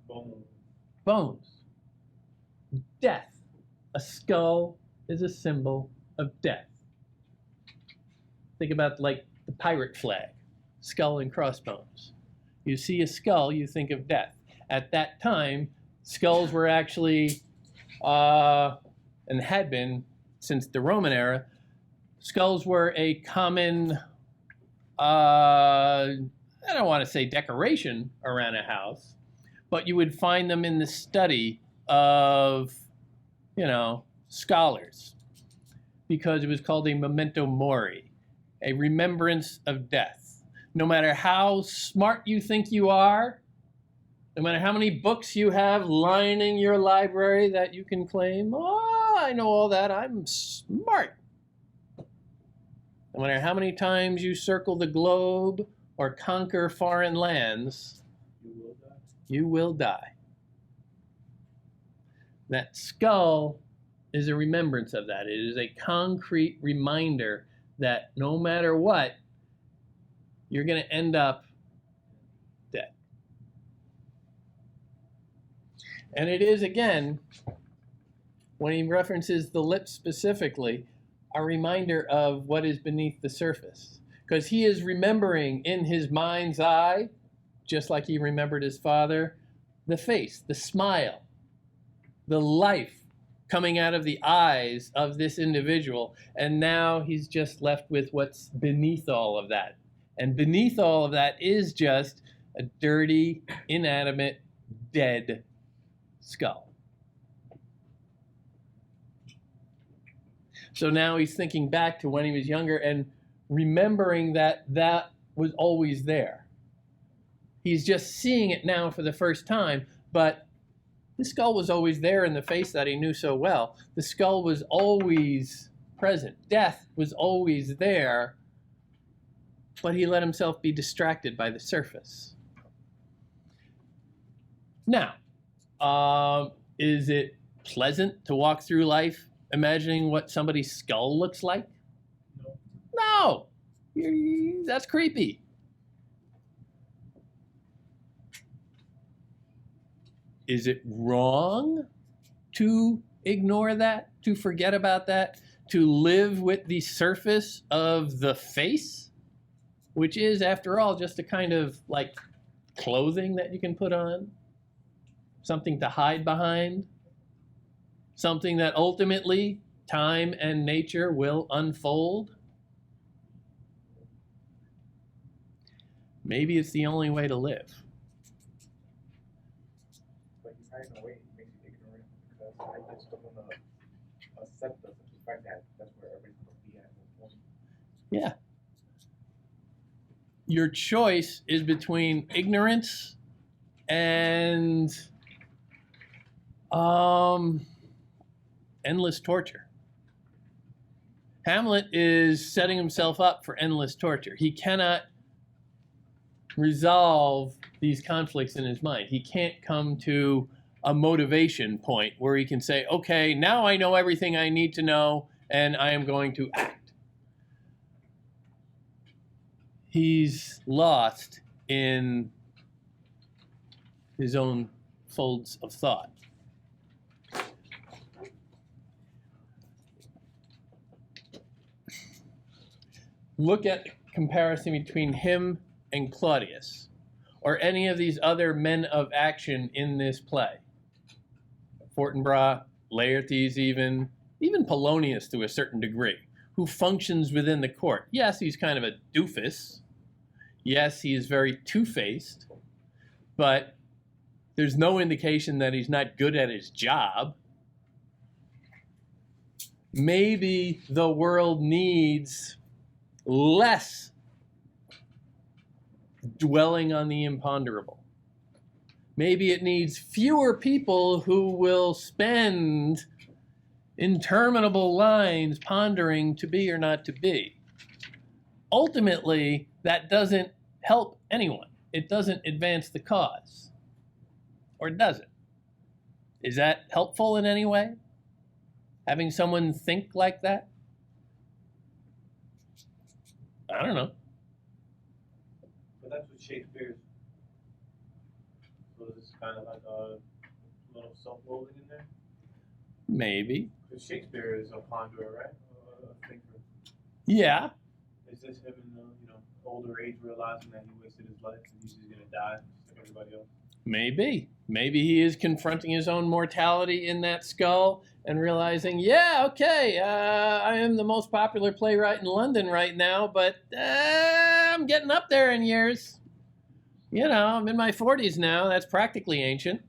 Boom. Bones. Death. A skull is a symbol of death. Think about like the pirate flag, skull and crossbones. You see a skull, you think of death. At that time, skulls were actually, and had been since the Roman era, skulls were a common, I don't want to say decoration around a house, but you would find them in the study of, scholars, because it was called a memento mori, a remembrance of death. No matter how smart you think you are, no matter how many books you have lining your library that you can claim, "Oh, I know all that, I'm smart." No matter how many times you circle the globe or conquer foreign lands, You will die. you will die. That skull is a remembrance of that. It is a concrete reminder that no matter what, you're going to end up dead. And it is, again, when he references the lips specifically, a reminder of what is beneath the surface. Because he is remembering in his mind's eye, just like he remembered his father, the face, the smile, the life coming out of the eyes of this individual. And now he's just left with what's beneath all of that. And beneath all of that is just a dirty, inanimate, dead skull. So now he's thinking back to when he was younger and remembering that that was always there. He's just seeing it now for the first time, but the skull was always there in the face that he knew so well. The skull was always present. Death was always there, but he let himself be distracted by the surface. Now, is it pleasant to walk through life imagining what somebody's skull looks like? No. That's creepy. Is it wrong to ignore that, to forget about that, to live with the surface of the face, which is, after all, just a kind of like clothing that you can put on, something to hide behind, something that ultimately time and nature will unfold? Maybe it's the only way to live. But you kind of way it makes you ignorant because I just don't want to accept the fact that that's where everything's supposed to be at one point. Yeah. Your choice is between ignorance and endless torture. Hamlet is setting himself up for endless torture. He cannot resolve these conflicts in his mind. He can't come to a motivation point where he can say, okay, now I know everything I need to know and I am going to act. He's lost in his own folds of thought. look at comparison between him and Claudius, or any of these other men of action in this play. Fortinbras, Laertes even Polonius to a certain degree, who functions within the court. Yes, he's kind of a doofus. Yes, he is very two-faced, but there's no indication that he's not good at his job. Maybe the world needs less dwelling on the imponderable. Maybe it needs fewer people who will spend interminable lines pondering to be or not to be. Ultimately, that doesn't help anyone. It doesn't advance the cause. Or does it? Is that helpful in any way? Having someone think like that? I don't know. But that's what Shakespeare's. So it's kind of like a little self-loathing in there. Maybe. Because Shakespeare is a ponderer, right? A thinker. Yeah. Is this him in the older age realizing that he wasted his life and he's just gonna die just like everybody else? Maybe. Maybe he is confronting his own mortality in that skull and realizing, yeah, okay, I am the most popular playwright in London right now, but I'm getting up there in years. You know, I'm in my 40s now. That's practically ancient.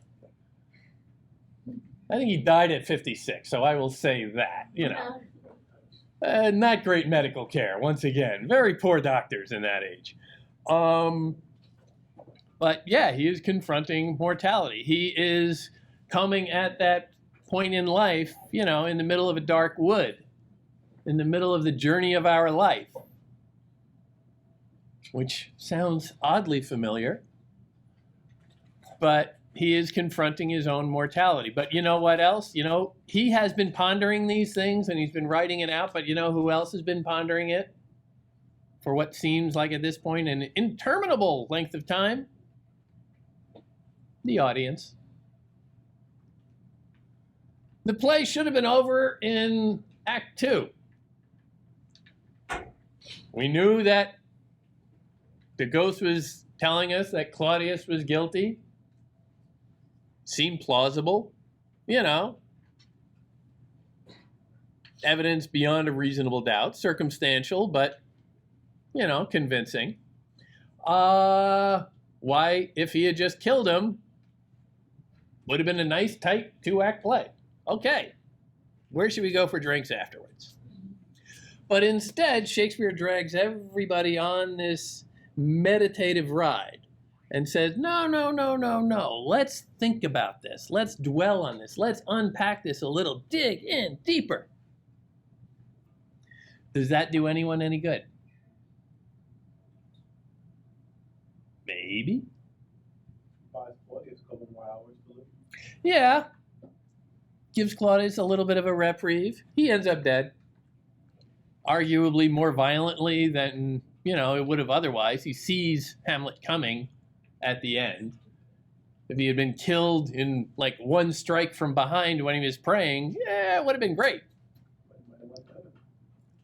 I think he died at 56, so I will say that, you know. Not great medical care, once again. Very poor doctors in that age. But yeah, he is confronting mortality. He is coming at that point in life, you know, in the middle of a dark wood, in the middle of the journey of our life, which sounds oddly familiar, but he is confronting his own mortality. But you know what else? You know, he has been pondering these things and he's been writing it out, but you know who else has been pondering it for what seems like at this point an interminable length of time? The audience. The play should have been over in Act 2. We knew that the ghost was telling us that Claudius was guilty. Seemed plausible, you know. Evidence beyond a reasonable doubt, circumstantial, but, you know, convincing. Why, if he had just killed him, would have been a nice, tight 2-act play. Okay, where should we go for drinks afterwards? But instead, Shakespeare drags everybody on this meditative ride and says, no, no, no, no, no. Let's think about this. Let's dwell on this. Let's unpack this a little. Dig in deeper. Does that do anyone any good? Maybe. Buys Claudius a couple more hours to live. Yeah. Gives Claudius a little bit of a reprieve. He ends up dead. Arguably more violently than, you know, it would have otherwise. He sees Hamlet coming at the end. If he had been killed in like one strike from behind when he was praying, yeah, it would have been great.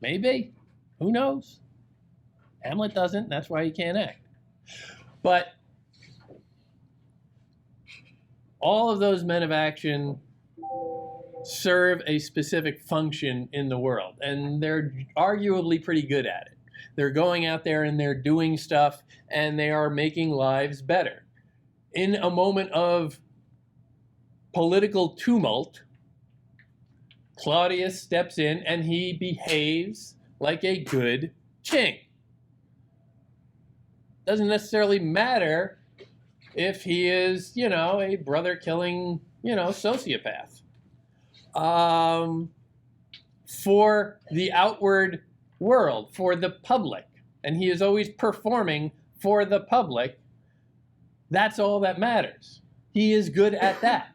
Maybe. Who knows? Hamlet doesn't. That's why he can't act. But all of those men of action serve a specific function in the world, and they're arguably pretty good at it. They're going out there and they're doing stuff, and they are making lives better. In a moment of political tumult, Claudius steps in and he behaves like a good king. Doesn't necessarily matter if he is, you know, a brother-killing, you know, sociopath. For the outward world, for the public, and he is always performing for the public, that's all that matters. He is good at that.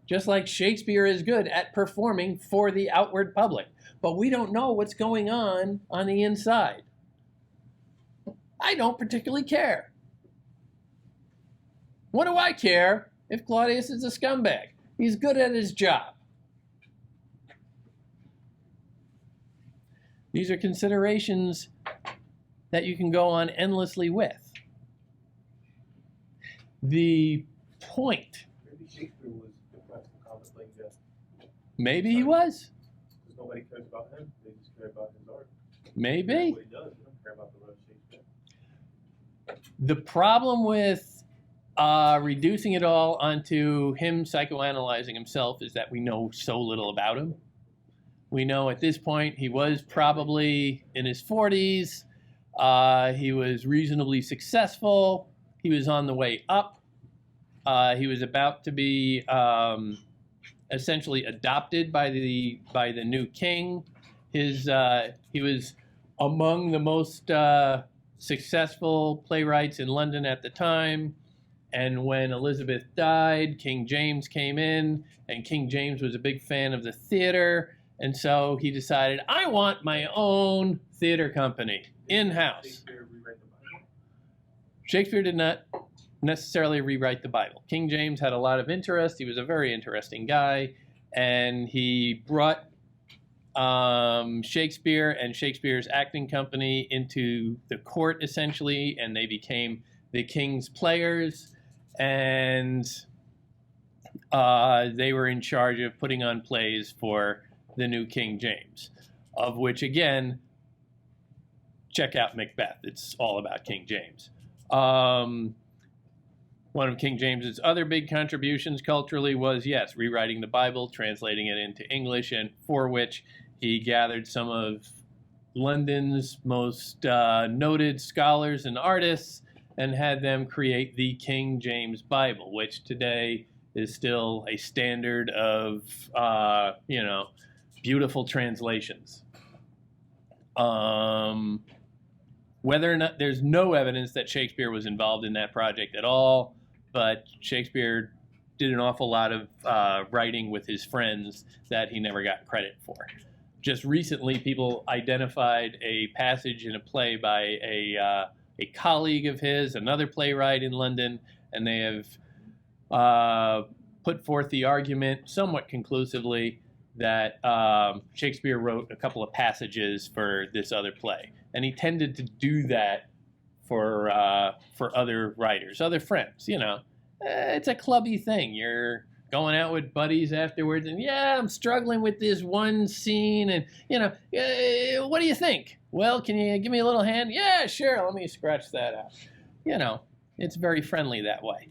Just like Shakespeare is good at performing for the outward public. But we don't know what's going on the inside. I don't particularly care. What do I care if Claudius is a scumbag? He's good at his job. These are considerations that you can go on endlessly with. The point, Maybe Shakespeare was depressed and contemplating death. maybe he was, Because nobody cares about him. They just care about his art. maybe. What he does, they don't care about the rest of Shakespeare. The problem with reducing it all onto him psychoanalyzing himself is that we know so little about him. We know at this point he was probably in his 40s. He was reasonably successful. He was on the way up. He was about to be essentially adopted by the new king. He was among the most successful playwrights in London at the time. And when Elizabeth died, King James came in, and King James was a big fan of the theater. And so he decided, I want my own theater company in-house. Shakespeare rewrite the Bible. Shakespeare did not necessarily rewrite the Bible. King James had a lot of interest. He was a very interesting guy. And he brought Shakespeare and Shakespeare's acting company into the court, essentially, and they became the king's players. And they were in charge of putting on plays for the new King James, of which, again, check out Macbeth. It's all about King James. One of King James's other big contributions culturally was, yes, rewriting the Bible, translating it into English, and for which he gathered some of London's most noted scholars and artists and had them create the King James Bible, which today is still a standard of, beautiful translations. Whether or not, there's no evidence that Shakespeare was involved in that project at all, but Shakespeare did an awful lot of writing with his friends that he never got credit for. Just recently, people identified a passage in a play by a colleague of his, another playwright in London, and they have put forth the argument somewhat conclusively that Shakespeare wrote a couple of passages for this other play. And he tended to do that for other writers, other friends, It's a clubby thing. You're going out with buddies afterwards, and yeah, I'm struggling with this one scene, and what do you think? Well, can you give me a little hand? Yeah, sure. Let me scratch that out. It's very friendly that way.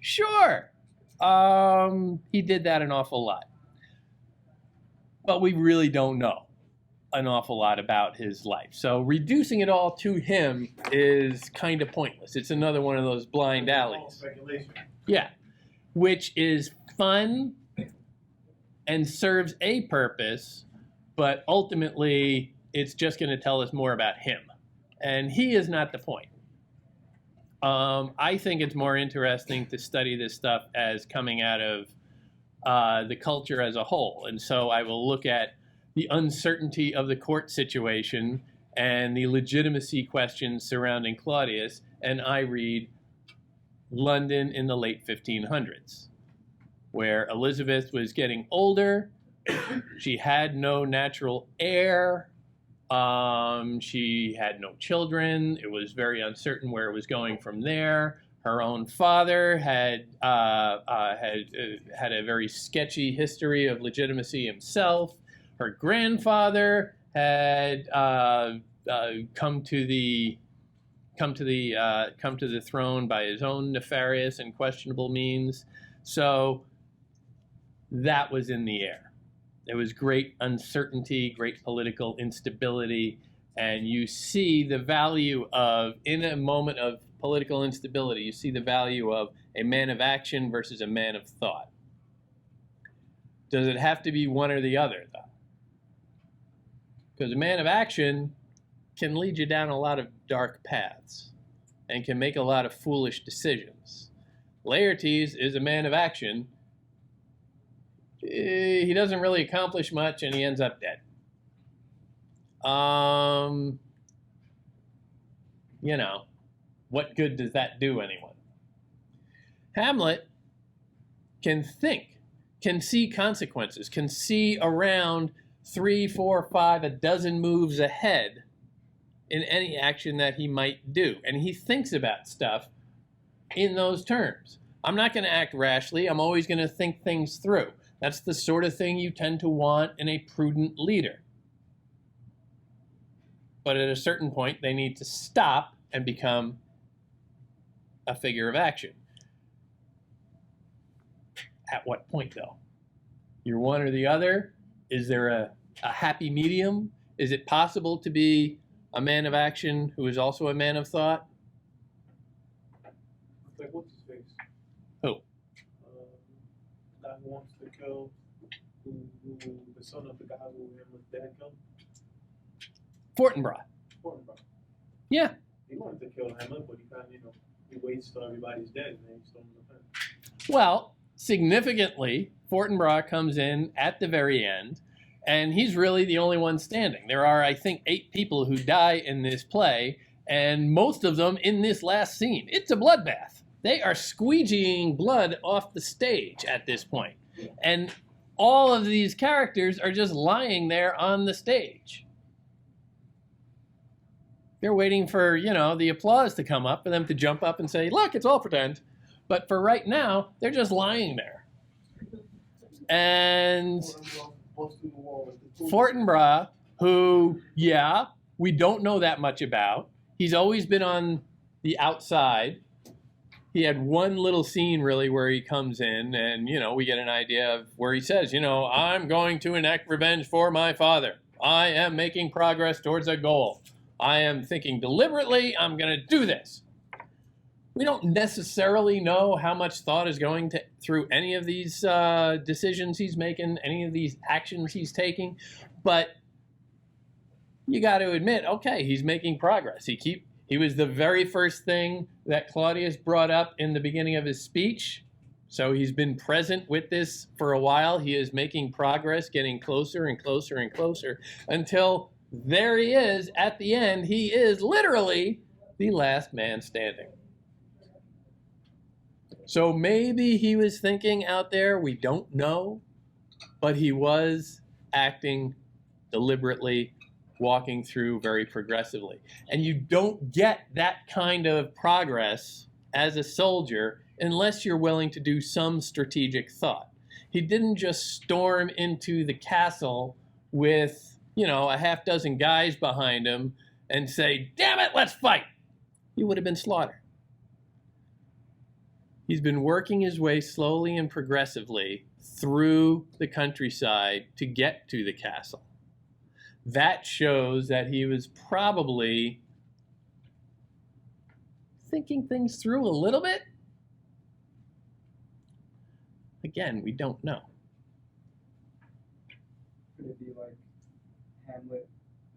Sure. He did that an awful lot. But we really don't know an awful lot about his life. So reducing it all to him is kind of pointless. It's another one of those blind alleys. Speculation. Yeah. Which is fun and serves a purpose, but ultimately it's just going to tell us more about him. And he is not the point. I think it's more interesting to study this stuff as coming out of the culture as a whole. And so I will look at the uncertainty of the court situation and the legitimacy questions surrounding Claudius, and I read London in the late 1500s, where Elizabeth was getting older. She had no natural heir. She had no children. It was very uncertain where it was going from there. Her own father had a very sketchy history of legitimacy himself. Her grandfather had come to the throne by his own nefarious and questionable means. So that was in the air. There was great uncertainty, great political instability, and you see the value of, in a moment of political instability, you see the value of a man of action versus a man of thought. Does it have to be one or the other, though? Because a man of action can lead you down a lot of dark paths and can make a lot of foolish decisions. Laertes is a man of action. He doesn't really accomplish much, and he ends up dead. What good does that do anyone? Hamlet can think, can see consequences, can see around 3, 4, 5, a dozen moves ahead in any action that he might do. And he thinks about stuff in those terms. I'm not going to act rashly. I'm always going to think things through. That's the sort of thing you tend to want in a prudent leader. But at a certain point, they need to stop and become a figure of action. At what point, though? You're one or the other? Is there a happy medium? Is it possible to be a man of action who is also a man of thought? It's like, what's his face? Who? That who wants to kill, the son of the guy who Hamlet's dad killed? Fortinbras. Fortinbras. Yeah. He wanted to kill Hamlet, but he kind of, he waits till everybody's dead and then he storms the fence. Well, significantly, Fortinbras comes in at the very end, and he's really the only one standing. There are, I think, 8 people who die in this play, and most of them in this last scene. It's a bloodbath. They are squeegeeing blood off the stage at this point. And all of these characters are just lying there on the stage. They're waiting for, the applause to come up, for them to jump up and say, look, it's all pretend. But for right now, they're just lying there. And Fortinbras, who, we don't know that much about. He's always been on the outside. He had one little scene, really, where he comes in and, we get an idea of where he says, I'm going to enact revenge for my father. I am making progress towards a goal. I am thinking deliberately, I'm going to do this. We don't necessarily know how much thought is going through any of these decisions he's making, any of these actions he's taking, but you got to admit, okay, he's making progress. He was the very first thing that Claudius brought up in the beginning of his speech, so he's been present with this for a while. He is making progress, getting closer and closer and closer, until there he is at the end. He is literally the last man standing. So maybe he was thinking out there, we don't know, but he was acting deliberately, walking through very progressively. And you don't get that kind of progress as a soldier unless you're willing to do some strategic thought. He didn't just storm into the castle with, a half dozen guys behind him and say, damn it, let's fight. He would have been slaughtered. He's been working his way slowly and progressively through the countryside to get to the castle. That shows that he was probably thinking things through a little bit. Again, we don't know. Could it be like Hamlet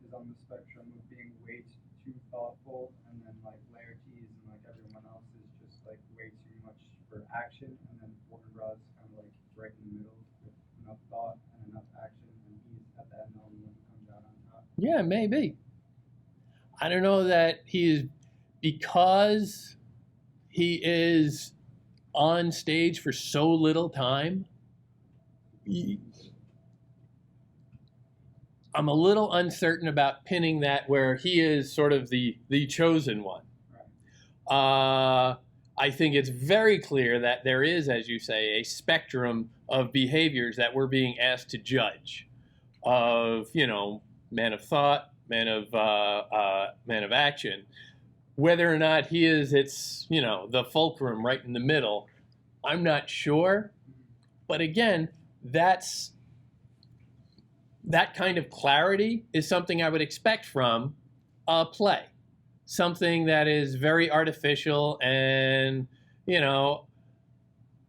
is on the spectrum of being way too thoughtful, and then like Laertes and like everyone else is just like way too much for action, and then Fortinbras kind of like right in the middle with enough thought and enough action, and he's at that moment when he comes out on top? Yeah, maybe. I don't know that because he is on stage for so little time. I'm a little uncertain about pinning that where he is sort of the chosen one. I think it's very clear that there is, as you say, a spectrum of behaviors that we're being asked to judge. Of, man of thought, man of action. Whether or not he is, the fulcrum right in the middle, I'm not sure. But again, that kind of clarity is something I would expect from a play. Something that is very artificial and,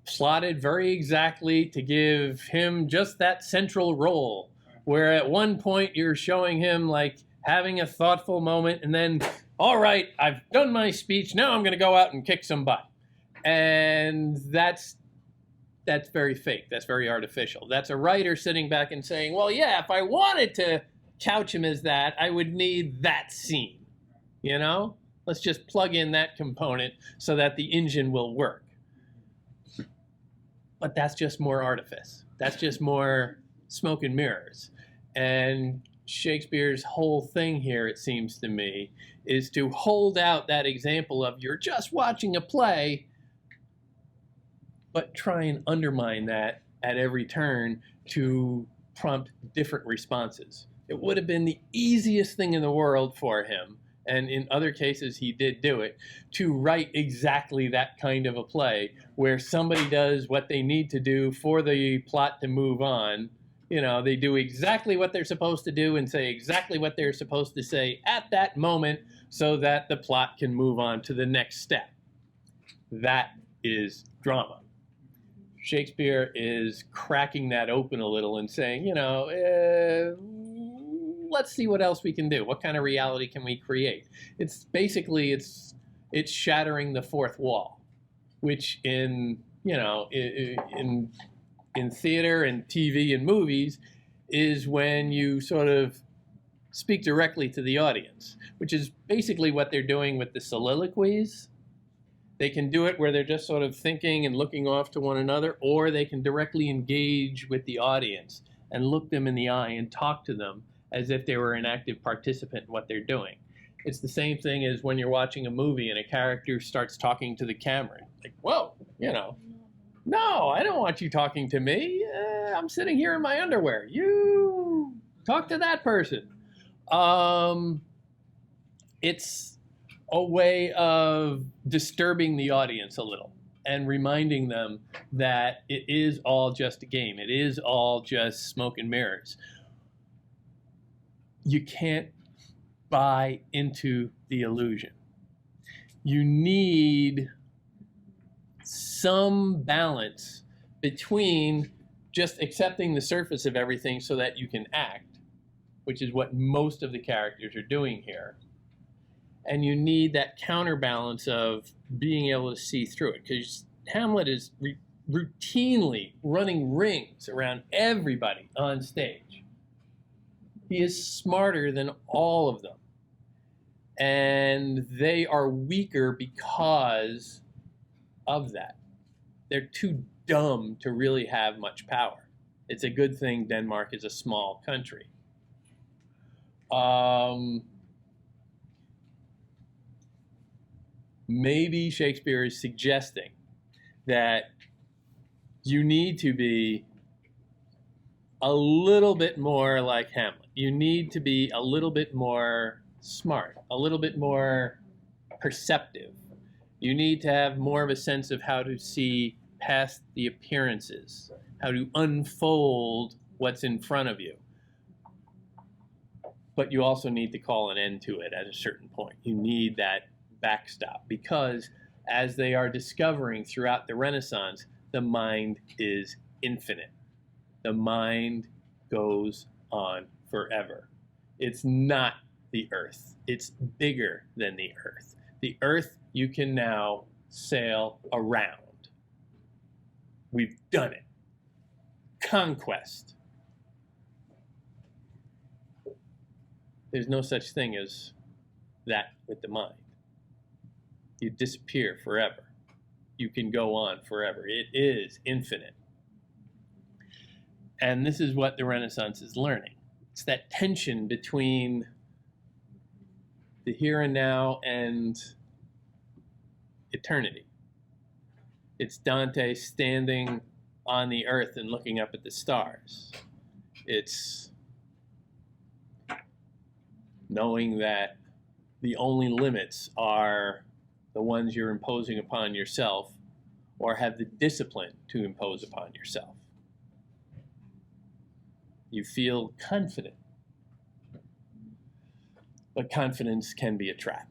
plotted very exactly to give him just that central role. Where at one point you're showing him like having a thoughtful moment and then, all right, I've done my speech, now I'm going to go out and kick some butt. And that's very fake. That's very artificial. That's a writer sitting back and saying, well, yeah, if I wanted to couch him as that, I would need that scene. Let's just plug in that component so that the engine will work. But that's just more artifice. That's just more smoke and mirrors. And Shakespeare's whole thing here, it seems to me, is to hold out that example of you're just watching a play, but try and undermine that at every turn to prompt different responses. It would have been the easiest thing in the world for him, and in other cases he did do it, to write exactly that kind of a play where somebody does what they need to do for the plot to move on. You know, they do exactly what they're supposed to do and say exactly what they're supposed to say at that moment so that the plot can move on to the next step. That is drama. Shakespeare is cracking that open a little and saying, you know, let's see what else we can do. What kind of reality can we create? It's basically, it's shattering the fourth wall, which in theater and TV and movies is when you sort of speak directly to the audience, which is basically what they're doing with the soliloquies. They can do it where they're just sort of thinking and looking off to one another, or they can directly engage with the audience and look them in the eye and talk to them as if they were an active participant in what they're doing. It's the same thing as when you're watching a movie and a character starts talking to the camera. Like, whoa, you know, no, I don't want you talking to me. I'm sitting here in my underwear. You talk to that person. It's a way of disturbing the audience a little and reminding them that it is all just a game. It is all just smoke and mirrors. You can't buy into the illusion. You need some balance between just accepting the surface of everything so that you can act, which is what most of the characters are doing here. And you need that counterbalance of being able to see through it, because Hamlet is routinely running rings around everybody on stage. He is smarter than all of them. And they are weaker because of that. They're too dumb to really have much power. It's a good thing Denmark is a small country. Maybe Shakespeare is suggesting that you need to be a little bit more like Hamlet. You need to be a little bit more smart, a little bit more perceptive. You need to have more of a sense of how to see past the appearances, how to unfold what's in front of you. But you also need to call an end to it at a certain point. You need that backstop, because as they are discovering throughout the Renaissance, the mind is infinite. The mind goes on forever. It's not the earth. It's bigger than the earth. The earth you can now sail around. We've done it. Conquest. There's no such thing as that with the mind. You disappear forever. You can go on forever. It is infinite. And this is what the Renaissance is learning. It's that tension between the here and now and eternity. It's Dante standing on the earth and looking up at the stars. It's knowing that the only limits are the ones you're imposing upon yourself, or have the discipline to impose upon yourself. You feel confident, but confidence can be a trap.